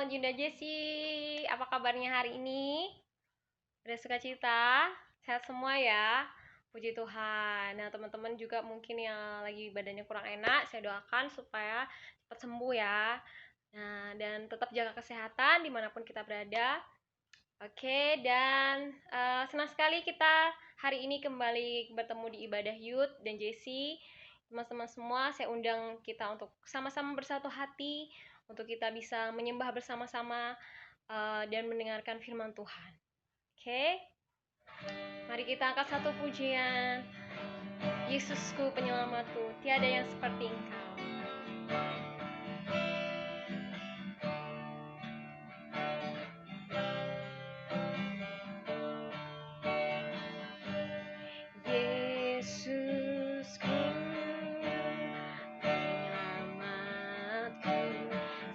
Yunda Jessi. Apa kabarnya hari ini? Udah sukacita? Sehat semua ya? Puji Tuhan. Nah, teman-teman juga mungkin yang lagi badannya kurang enak, saya doakan supaya cepat sembuh ya. Nah, dan tetap jaga kesehatan dimanapun kita berada. Oke, dan senang sekali kita hari ini kembali bertemu di ibadah Youth dan Jessi. Teman-teman semua, saya undang kita untuk sama-sama bersatu hati, untuk kita bisa menyembah bersama-sama dan mendengarkan firman Tuhan. Oke, mari kita angkat satu pujian. Yesusku penyelamatku, tiada yang seperti Engkau. Yesusku penyelamatku,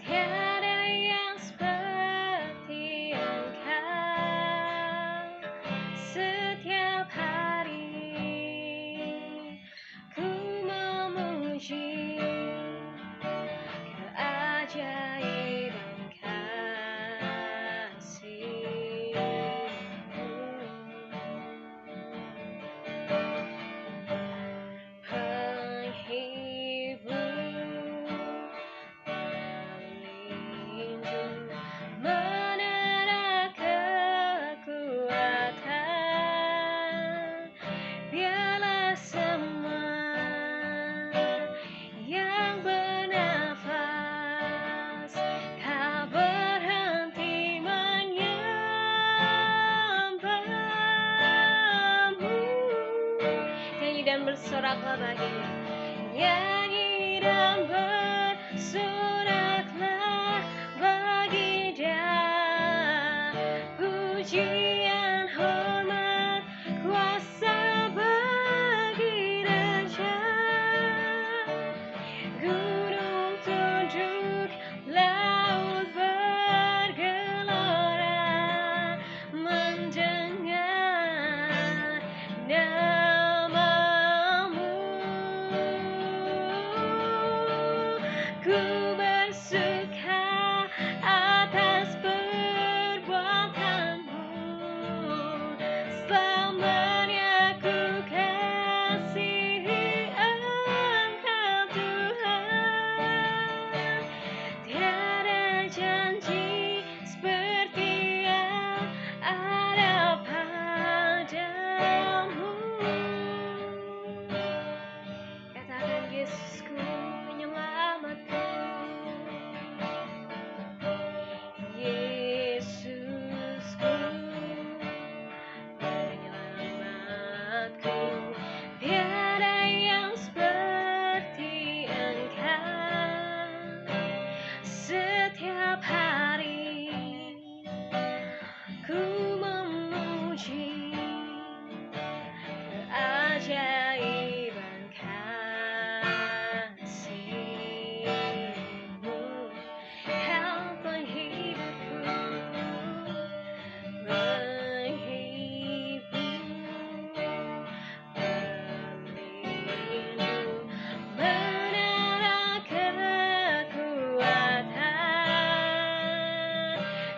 tiada yang seperti Engkau. Setiap hari ku memuji keajaiban kasih-Mu. Penghibur, pelindung, menara kekuatan, biarlah semua yang bernafas tak berhenti menyembah-Mu. Nyanyi dan bersoraklah baginya. Nyanyi dan bersoraklah bagi Dia. Pujian, hormat, kuasa bagi Raja. Gunung tunduk, laut bergelora mendengar nama-Mu. Ku bersuka atas perbuatan-Mu, selamanya ku kasihi Engkau Tuhan. Tiada janji seperti yang ada padamu. Katakan, Yesusku penyelamatku. Yesusku penyelamatku, tiada yang seperti Engkau. Setiap hari ku memuji keajaiban kasih-Mu. Kau penghiburku, pelindung, menara kekuatan,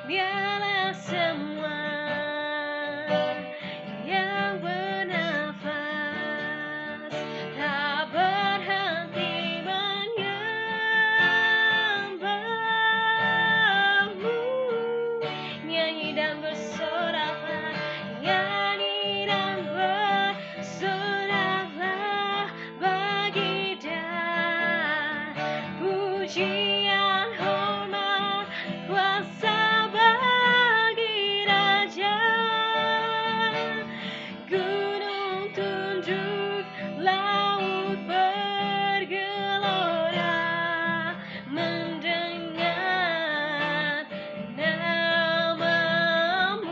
biarlah semua yang bernafas tak berhenti menyembah-Mu. Nyanyi dan bersoraklah, nyanyi dan bersoraklah bagi Dia. Pujian, hormat, kuasa bagi Raja. Gunung tunduk, laut bergelora mendengar nama-Mu.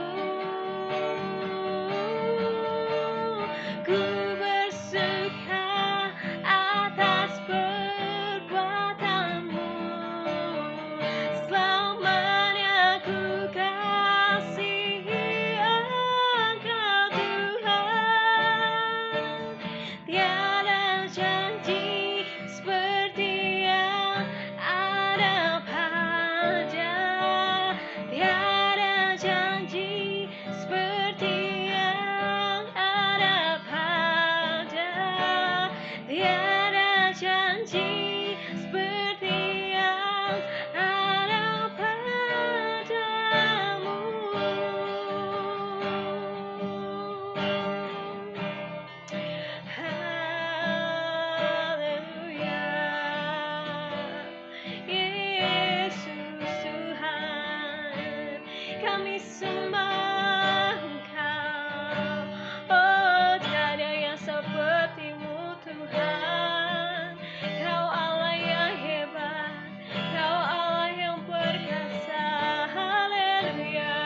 kami sembah Engkau. Oh, tiada yang seperti-Mu Tuhan. Kau Allah yang hebat, Kau Allah yang perkasa. Haleluya.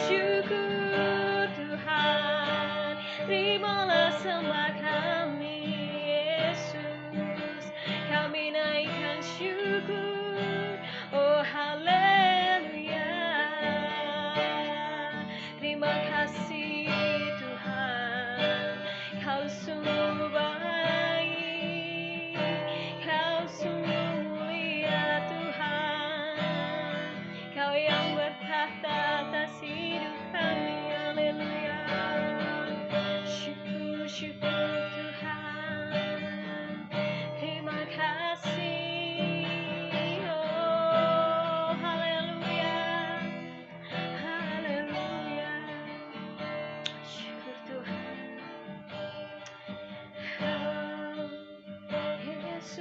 Syukur Tuhan, terimalah sembah kami Yesus. Kami naikkan syukur, oh haleluya. Terima kasih Tuhan, Kau sungguh baik, Kau sungguh mulia Tuhan. Kau yang berkata atas hidup kami, haleluya. Syukur, syukur Tuhan, terima kasih, oh haleluya, haleluya. Syukur Tuhan, oh Yesus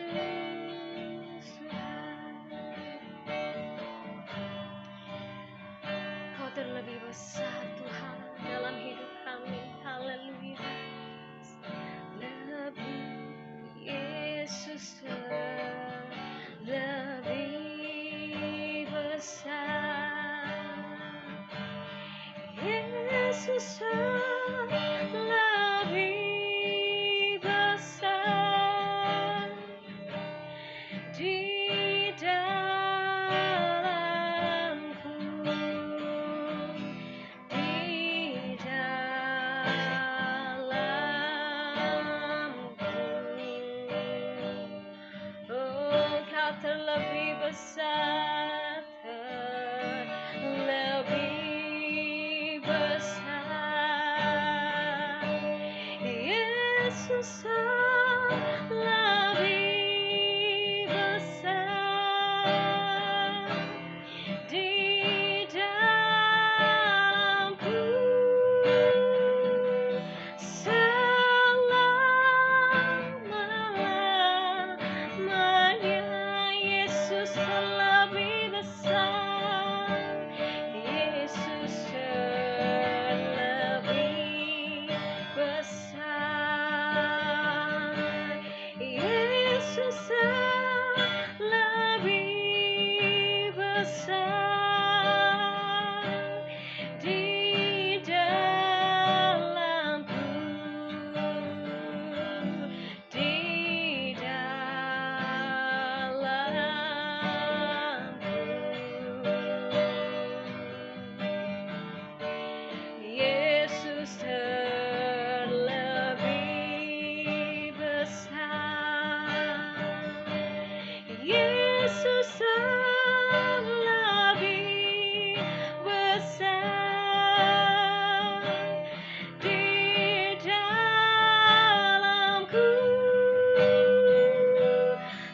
Tuhan. Kau terlebih besar Tuhan dalam hidup kami, haleluya. Lebih Yesus lebih besar, Yesus lebih besar di dalamku, di dalamku. Oh, Kau terlebih besar, terlebih besar, Yesus lebih besar di dalamku. Selama-lamanya Yesus lebih besar, Yesus lebih besar, Yesus lebih besar di dalamku, di dalamku. Yesus terlebih besar, Yesus lebih besar di dalamku.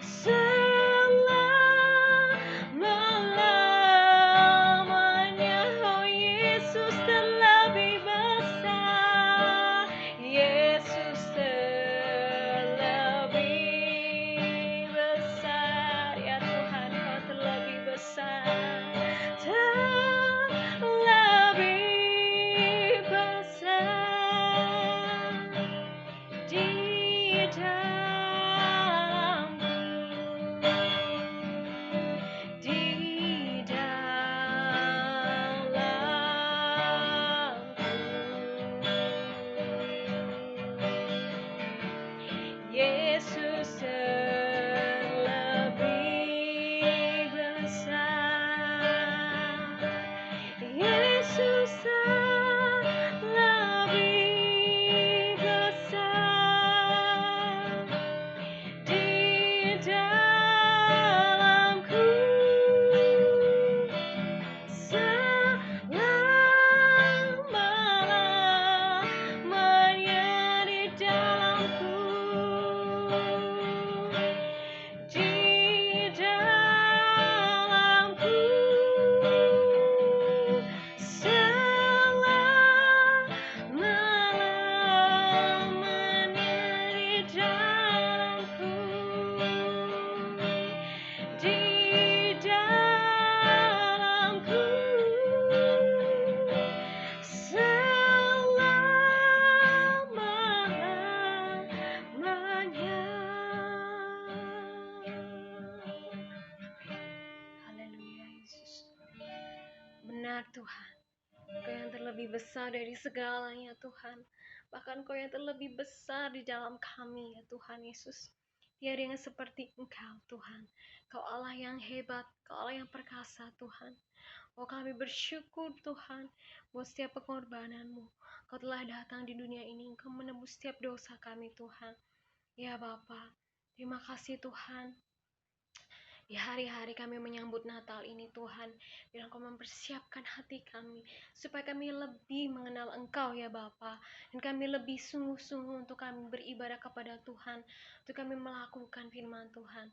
Selama-lamanya, oh Yesus terlebih besar, Yesus terlebih besar, ya Tuhan Kau terlebih besar, terlebih besar di dalamku, di dalamku. Yesus terlebih besar, Yesus terlebih besar di dalamku. Selama-lamanya di dalamku, di dalamku. Selama-lamanya Tuhan. Kau yang terlebih besar dari segalanya Tuhan. Bahkan Kau yang terlebih besar di dalam kami ya Tuhan Yesus. Tiada yang seperti Engkau Tuhan. Kau Allah yang hebat, Kau Allah yang perkasa Tuhan. Oh kami bersyukur Tuhan buat setiap pengorbananmu. Kau telah datang di dunia ini, Engkau menebus setiap dosa kami Tuhan. Ya Bapa, terima kasih Tuhan. Di hari-hari kami menyambut Natal ini Tuhan, biar Engkau mempersiapkan hati kami, supaya kami lebih mengenal Engkau ya Bapa, dan kami lebih sungguh-sungguh untuk kami beribadah kepada Tuhan, untuk kami melakukan firman Tuhan.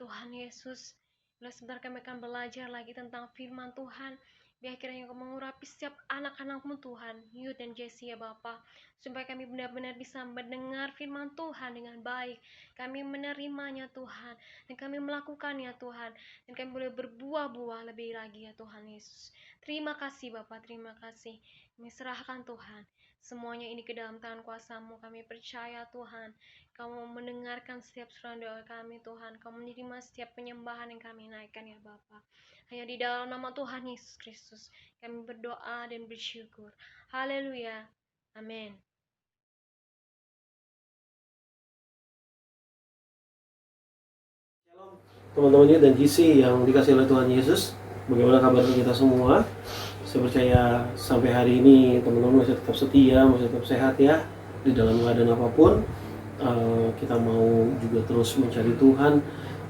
Tuhan Yesus, bila sebentar kami akan belajar lagi tentang firman Tuhan, biar kiranya Engkau mengurapi setiap anak-anak-Mu Tuhan, Yud dan Jessie ya Bapa, supaya kami benar-benar bisa mendengar firman Tuhan dengan baik, kami menerimanya Tuhan, dan kami melakukannya Tuhan, dan kami boleh berbuah-buah lebih lagi ya Tuhan Yesus. Terima kasih Bapa, terima kasih. Kami serahkan Tuhan, semuanya ini ke dalam tangan kuasa-Mu. Kami percaya Tuhan, Kamu mendengarkan setiap seruan doa kami Tuhan. Kamu menerima setiap penyembahan yang kami naikkan ya Bapa. Hanya di dalam nama Tuhan Yesus Kristus kami berdoa dan bersyukur. Haleluya. Amin. Shalom teman-teman dan GC yang dikasih oleh Tuhan Yesus. Bagaimana kabar kita semua? Saya percaya sampai hari ini teman-teman masih tetap setia, masih tetap sehat ya, di dalam keadaan apapun. Kita mau juga terus mencari Tuhan,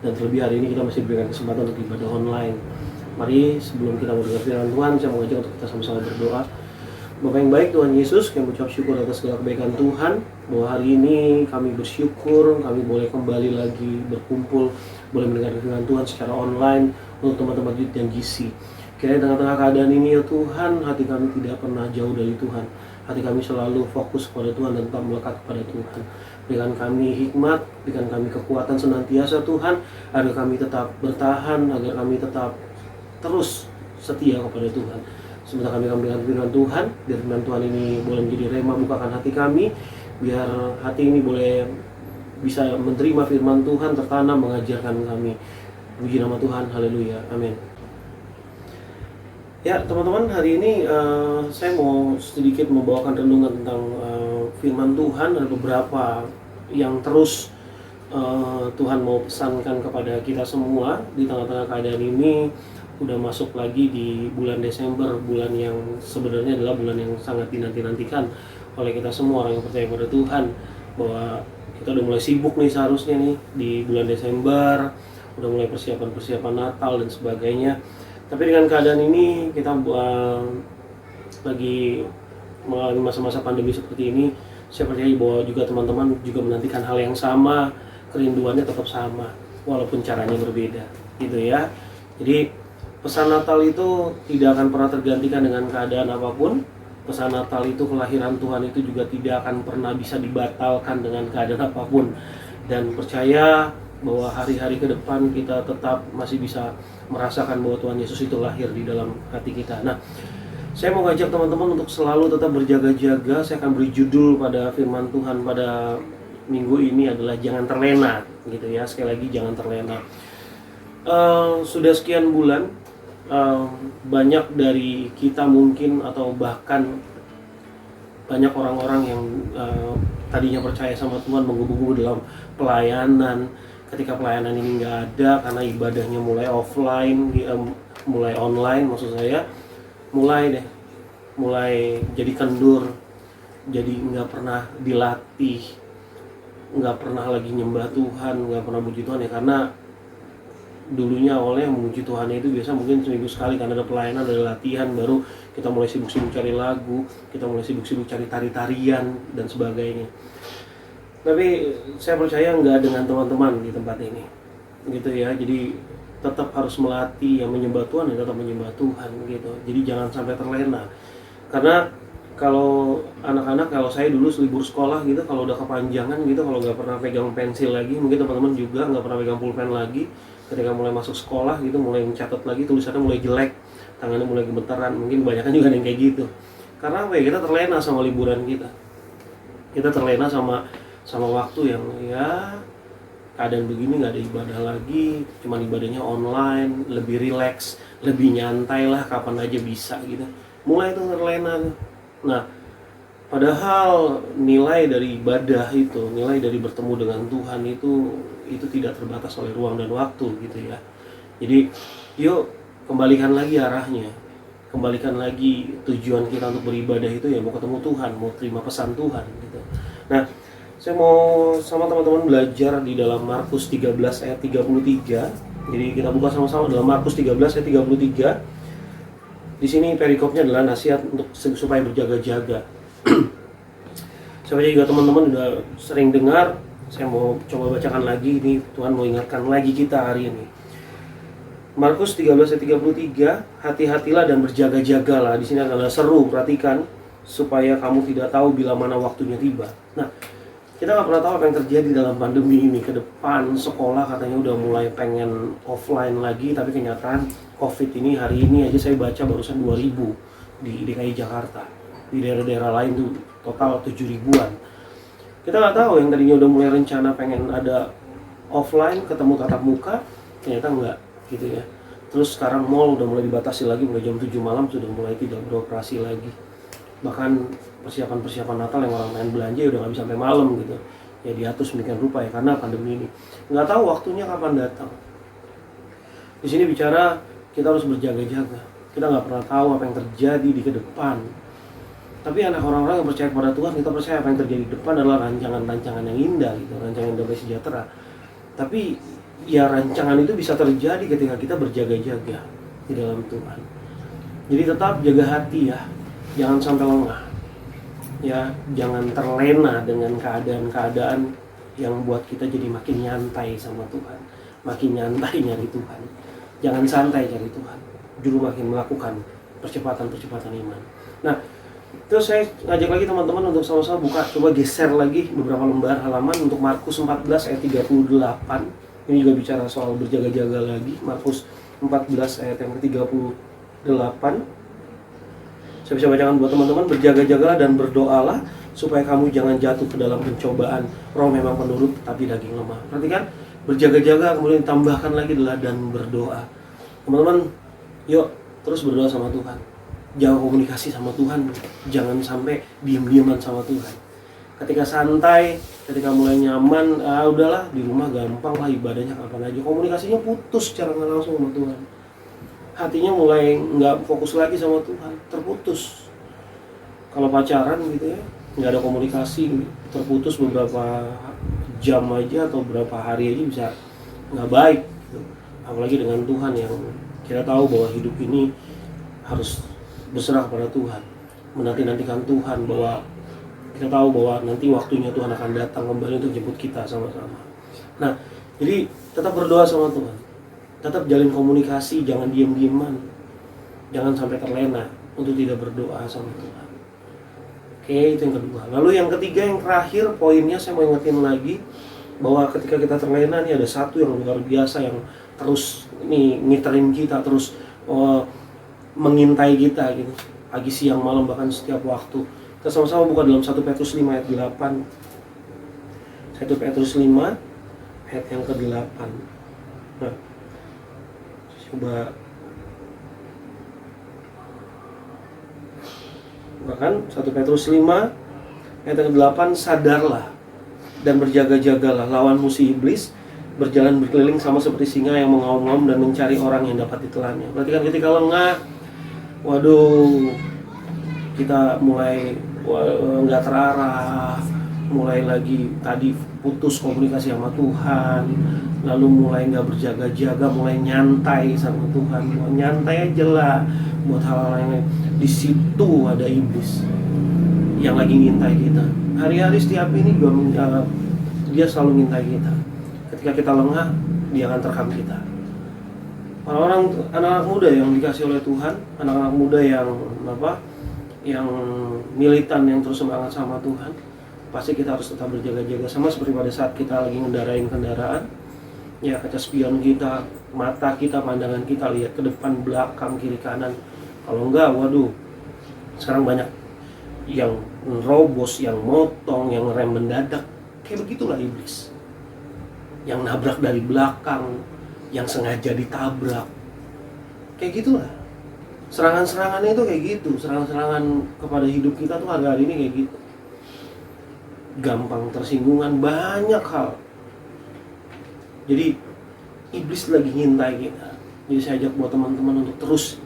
dan terlebih hari ini kita masih diberikan kesempatan untuk ibadah online. Mari sebelum kita mendengar firman Tuhan, saya mengajak untuk kita sama-sama berdoa. Bapa yang baik, Tuhan Yesus, kami mengucap syukur atas segala kebaikan Tuhan, bahwa hari ini kami bersyukur kami boleh kembali lagi berkumpul, boleh mendengar firman Tuhan secara online untuk teman-teman Youth dan GC. Kiranya tengah-tengah keadaan ini ya Tuhan, hati kami tidak pernah jauh dari Tuhan. Hati kami selalu fokus kepada Tuhan dan tetap melekat kepada Tuhan. Berikan kami hikmat, berikan kami kekuatan senantiasa Tuhan, agar kami tetap bertahan, agar kami tetap terus setia kepada Tuhan. Sebentar kami akan berikan firman Tuhan, biar firman Tuhan ini boleh menjadi rema, bukakan hati kami, biar hati ini boleh bisa menerima firman Tuhan, tertanam, mengajarkan kami. Puji nama Tuhan, haleluya, amin. Ya teman-teman, hari ini saya mau sedikit membawakan renungan tentang firman Tuhan. Ada beberapa yang terus Tuhan mau pesankan kepada kita semua di tengah-tengah keadaan ini. Udah masuk lagi di bulan Desember, bulan yang sebenarnya adalah bulan yang sangat dinanti-nantikan oleh kita semua orang yang percaya pada Tuhan, bahwa kita udah mulai sibuk nih seharusnya nih di bulan Desember, udah mulai persiapan Natal dan sebagainya. Tapi dengan keadaan ini kita lagi mengalami masa-masa pandemi seperti ini, saya percaya bahwa juga teman-teman juga menantikan hal yang sama, kerinduannya tetap sama walaupun caranya berbeda gitu ya. Jadi pesan Natal itu tidak akan pernah tergantikan dengan keadaan apapun. Pesan Natal itu, kelahiran Tuhan itu juga tidak akan pernah bisa dibatalkan dengan keadaan apapun. Dan percaya bahwa hari-hari ke depan kita tetap masih bisa merasakan bahwa Tuhan Yesus itu lahir di dalam hati kita. Nah, saya mau ngajak teman-teman untuk selalu tetap berjaga-jaga. Saya akan beri judul pada firman Tuhan pada minggu ini adalah jangan terlena gitu ya. Sekali lagi, jangan terlena. Sudah sekian bulan banyak dari kita mungkin, atau bahkan banyak orang-orang yang tadinya percaya sama Tuhan menggebu-gebu dalam pelayanan. Ketika pelayanan ini nggak ada karena ibadahnya mulai offline, mulai online maksud saya, mulai jadi kendur, jadi nggak pernah dilatih, nggak pernah lagi nyembah Tuhan, nggak pernah puji Tuhan ya, karena dulunya awalnya memuji Tuhan itu biasa mungkin seminggu sekali karena ada pelayanan, ada latihan, baru kita mulai sibuk-sibuk cari lagu, kita mulai sibuk-sibuk cari tari-tarian dan sebagainya. Tapi saya percaya nggak dengan teman-teman di tempat ini gitu ya. Jadi tetap harus melatih yang menyembah Tuhan dan tetap menyembah Tuhan gitu. Jadi jangan sampai terlena. Karena kalau anak-anak, kalau saya dulu libur sekolah gitu, kalau udah kepanjangan gitu, kalau nggak pernah pegang pensil lagi, mungkin teman-teman juga nggak pernah pegang pulpen lagi. Ketika mulai masuk sekolah gitu, mulai mencatat lagi, tulisannya mulai jelek, tangannya mulai gemeteran, mungkin kebanyakan juga ada yang kayak gitu. Karena apa ya, kita terlena sama liburan kita terlena sama waktu yang ya keadaan begini nggak ada ibadah lagi, cuman ibadahnya online, lebih rileks, lebih nyantai lah, kapan aja bisa gitu. Mulai itu terlena. Nah, padahal nilai dari ibadah itu, nilai dari bertemu dengan Tuhan itu tidak terbatas oleh ruang dan waktu gitu ya. Jadi yuk kembalikan lagi arahnya, kembalikan lagi tujuan kita untuk beribadah itu ya mau ketemu Tuhan, mau terima pesan Tuhan gitu. Nah, saya mau sama teman-teman belajar di dalam Markus 13 ayat 33. Jadi kita buka sama-sama dalam Markus 13 ayat 33. Di sini perikopnya adalah nasihat untuk supaya berjaga-jaga. Saya percaya juga teman-teman udah sering dengar. Saya mau coba bacakan lagi, ini Tuhan mau ingatkan lagi kita hari ini. Markus 13 ayat 33, hati-hatilah dan berjaga-jagalah. Di sini adalah seru, perhatikan, supaya kamu tidak tahu bila mana waktunya tiba. Nah, kita nggak pernah tahu apa yang terjadi dalam pandemi ini. Ke depan sekolah katanya udah mulai pengen offline lagi, tapi kenyataan COVID ini hari ini aja saya baca barusan 2000 di DKI Jakarta. Di daerah-daerah lain tuh total 7.000-an. Kita nggak tahu, yang tadinya udah mulai rencana pengen ada offline, ketemu tatap muka, ternyata enggak gitu ya. Terus sekarang mall udah mulai dibatasi lagi, mulai jam 7 malam sudah mulai tidak beroperasi lagi. Bahkan persiapan Natal yang orang main belanja udah nggak bisa sampai malam gitu ya, diatur sedemikian rupa ya karena pandemi ini. Nggak tahu waktunya kapan datang. Di sini bicara kita harus berjaga-jaga. Kita nggak pernah tahu apa yang terjadi di ke depan. Tapi anak orang-orang yang percaya kepada Tuhan, kita percaya apa yang terjadi di depan adalah rancangan-rancangan yang indah gitu, rancangan damai sejahtera. Tapi ya rancangan itu bisa terjadi ketika kita berjaga-jaga di dalam Tuhan. Jadi tetap jaga hati ya, jangan sampai lengah. Ya, jangan terlena dengan keadaan-keadaan yang buat kita jadi makin nyantai sama Tuhan, makin nyantai nyari Tuhan. Jangan santai cari Tuhan, justru makin melakukan percepatan iman. Nah, terus saya ngajak lagi teman-teman untuk sama-sama buka, coba geser lagi beberapa lembar halaman untuk Markus 14 ayat 38. Ini juga bicara soal berjaga-jaga lagi. Markus 14 ayat yang ke-38. Saya bisa bacakan buat teman-teman. Berjaga-jagalah dan berdoalah supaya kamu jangan jatuh ke dalam pencobaan. Roh memang penurut tapi daging lemah. Perhatikan, berjaga-jaga kemudian tambahkan lagi adalah dan berdoa. Teman-teman, yuk terus berdoa sama Tuhan. Jaga komunikasi sama Tuhan. Jangan sampai diam-diaman sama Tuhan. Ketika santai, ketika mulai nyaman, udahlah di rumah gampang lah ibadahnya kapan aja. Komunikasinya putus secara nggak langsung sama Tuhan. Hatinya mulai nggak fokus lagi sama Tuhan, terputus. Kalau pacaran gitu ya, nggak ada komunikasi, terputus beberapa jam aja atau beberapa hari aja bisa nggak baik gitu. Apalagi dengan Tuhan yang kita tahu bahwa hidup ini harus berserah kepada Tuhan, menanti-nantikan Tuhan, bahwa kita tahu bahwa nanti waktunya Tuhan akan datang kembali untuk jemput kita sama-sama. Nah, jadi tetap berdoa sama Tuhan, tetap jalin komunikasi, jangan diam-diaman, jangan sampai terlena untuk tidak berdoa sama Tuhan. Oke, itu yang kedua. Lalu yang ketiga, yang terakhir poinnya saya mau ingetin lagi bahwa ketika kita terlena nih ada satu yang luar biasa yang terus ngiterin kita, terus mengintai kita gitu, pagi siang malam bahkan setiap waktu. Kita sama-sama buka dalam 1 Petrus 5 ayat 8. 1 Petrus 5 ayat yang ke-8. Nah, coba bahkan 1 Petrus 5 ayat yang ke-8, sadarlah dan berjaga-jagalah, lawan musuh iblis berjalan berkeliling sama seperti singa yang mengaum-ngaum dan mencari orang yang dapat ditelannya. Berarti kan ketika lengah, waduh, kita mulai nggak terarah, mulai lagi tadi putus komunikasi sama Tuhan, lalu mulai nggak berjaga-jaga, mulai nyantai sama Tuhan, nyantai aja lah buat hal-hal yang lain. Di situ ada iblis yang lagi ngintai kita. Hari-hari setiap ini juga dia selalu ngintai kita. Ketika kita lengah, dia akan terkam kita. Orang-orang, anak-anak muda yang dikasih oleh Tuhan, anak-anak muda yang yang militan, yang terus semangat sama Tuhan, pasti kita harus tetap berjaga-jaga. Sama seperti pada saat kita lagi ngendarain kendaraan, ya kaca spion kita, mata kita, pandangan kita lihat ke depan, belakang, kiri, kanan. Kalau enggak, waduh, sekarang banyak yang robos, yang motong, yang rem mendadak. Kayak begitulah iblis. yang nabrak dari belakang, yang sengaja ditabrak. Kayak gitulah. Serangan-serangannya itu kayak gitu. Serangan-serangan kepada hidup kita tuh hari-hari ini kayak gitu. Gampang tersinggungan, banyak hal. Jadi iblis lagi ngintai kita. Jadi saya ajak buat teman-teman untuk terus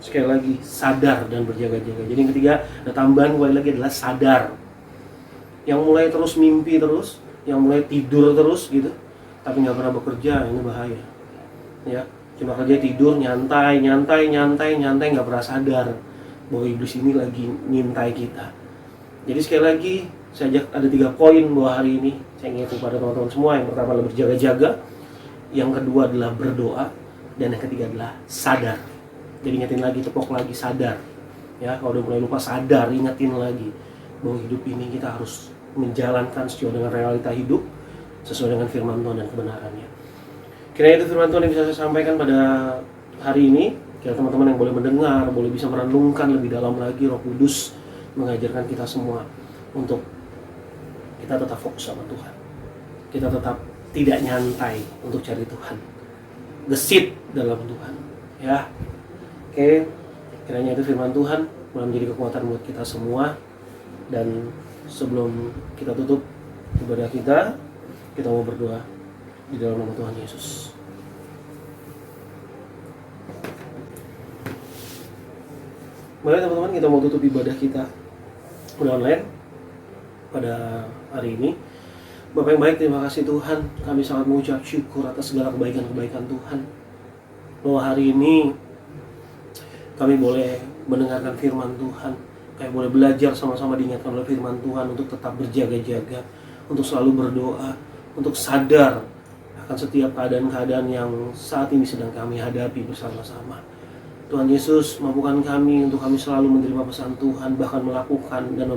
sekali lagi sadar dan berjaga-jaga. Jadi yang ketiga, ada tambahan kembali lagi adalah sadar. Yang mulai terus mimpi terus, yang mulai tidur terus gitu, tapi nggak pernah bekerja, ini bahaya. Ya, cuma kerja tidur, nyantai, nggak pernah sadar bahwa iblis ini lagi ngintai kita. Jadi sekali lagi, saya ajak ada 3 poin bahwa hari ini saya ingin kepada teman-teman semua. Yang pertama adalah berjaga-jaga, yang kedua adalah berdoa, dan yang ketiga adalah sadar. Jadi ingetin lagi, tepok lagi, sadar. Ya, kalau udah mulai lupa sadar, ingetin lagi bahwa hidup ini kita harus menjalankan sesuai dengan realita hidup, sesuai dengan firman Tuhan dan kebenarannya. Kiranya itu firman Tuhan yang bisa saya sampaikan pada hari ini. Kira teman-teman yang boleh mendengar, boleh bisa merenungkan lebih dalam lagi. Roh Kudus mengajarkan kita semua untuk kita tetap fokus sama Tuhan. Kita tetap tidak nyantai untuk cari Tuhan, gesit dalam Tuhan. Ya, oke. Kiranya itu firman Tuhan boleh menjadi kekuatan buat kita semua. Dan sebelum kita tutup ibadah kita mau berdoa di dalam nama Tuhan Yesus. Mari teman-teman, kita mau tutup ibadah kita online pada hari ini. Bapak yang baik, terima kasih Tuhan. Kami sangat mengucap syukur atas segala kebaikan-kebaikan Tuhan. Bahwa hari ini kami boleh mendengarkan firman Tuhan. Kami boleh belajar sama-sama diingatkan oleh firman Tuhan untuk tetap berjaga-jaga, untuk selalu berdoa, untuk sadar akan setiap keadaan-keadaan yang saat ini sedang kami hadapi bersama-sama. Tuhan Yesus, mampukan kami untuk kami selalu menerima pesan Tuhan, bahkan melakukan dan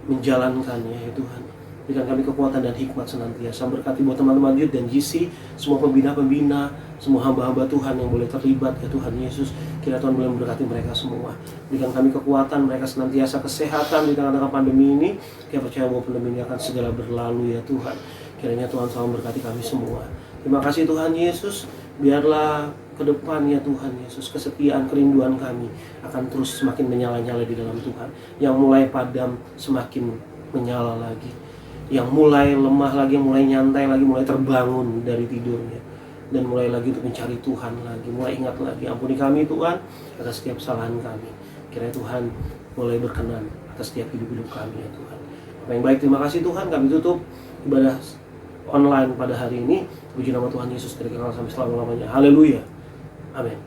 menjalankannya ya Tuhan. Berikan kami kekuatan dan hikmat senantiasa. Berkati buat teman-teman Youth dan GC, semua pembina-pembina, semua hamba-hamba Tuhan yang boleh terlibat ya Tuhan Yesus. Kiranya Tuhan boleh memberkati mereka semua. Berikan kami kekuatan, mereka senantiasa kesehatan di tengah-tengah pandemi ini. Kita percaya bahwa pandemi ini akan segera berlalu ya Tuhan. Kiranya Tuhan selalu memberkati kami semua. Terima kasih Tuhan Yesus. Biarlah ke depan ya Tuhan Yesus, kesetiaan, kerinduan kami akan terus semakin menyala-nyala di dalam Tuhan. Yang mulai padam semakin menyala lagi, yang mulai lemah lagi, yang mulai nyantai lagi, mulai terbangun dari tidurnya, dan mulai lagi untuk mencari Tuhan lagi, mulai ingat lagi. Ampuni kami Tuhan atas setiap kesalahan kami. Kiranya Tuhan mulai berkenan atas setiap hidup-hidup kami ya Tuhan. Apa yang baik, terima kasih Tuhan. Kami tutup ibadah online pada hari ini. Puji nama Tuhan Yesus dari kekal sampai selama-lamanya. Haleluya. Amin.